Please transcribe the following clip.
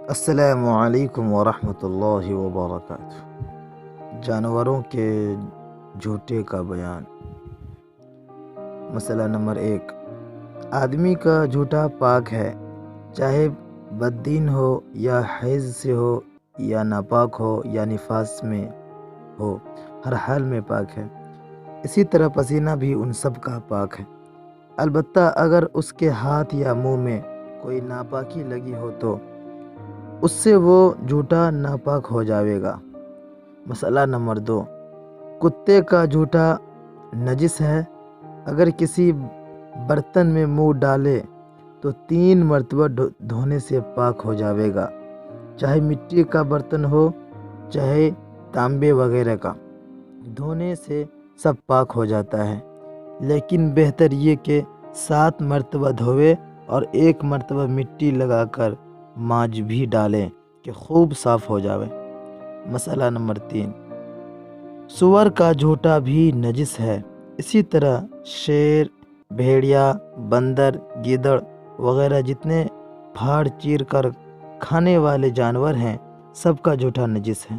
السلام علیکم ورحمۃ اللہ وبرکاتہ۔ جانوروں کے جھوٹے کا بیان۔ مسئلہ نمبر 1، آدمی کا جھوٹا پاک ہے، چاہے بددین ہو یا حیض سے ہو یا ناپاک ہو یا نفاس میں ہو، ہر حال میں پاک ہے۔ اسی طرح پسینہ بھی ان سب کا پاک ہے، البتہ اگر اس کے ہاتھ یا منہ میں کوئی ناپاکی لگی ہو تو اس سے وہ جھوٹا ناپاک ہو جائے گا۔ مسئلہ نمبر 2، کتے کا جھوٹا نجس ہے، اگر کسی برتن میں منہ ڈالے تو 3 مرتبہ دھونے سے پاک ہو جائے گا، چاہے مٹی کا برتن ہو چاہے تانبے وغیرہ کا، دھونے سے سب پاک ہو جاتا ہے۔ لیکن بہتر یہ کہ 7 مرتبہ دھوئے اور 1 مرتبہ مٹی لگا کر مانج بھی ڈالیں کہ خوب صاف ہو جائے۔ مسئلہ نمبر 3، سور کا جھوٹا بھی نجس ہے، اسی طرح شیر، بھیڑیا، بندر، گیدڑ وغیرہ جتنے پھاڑ چیر کر کھانے والے جانور ہیں، سب کا جھوٹا نجس ہے۔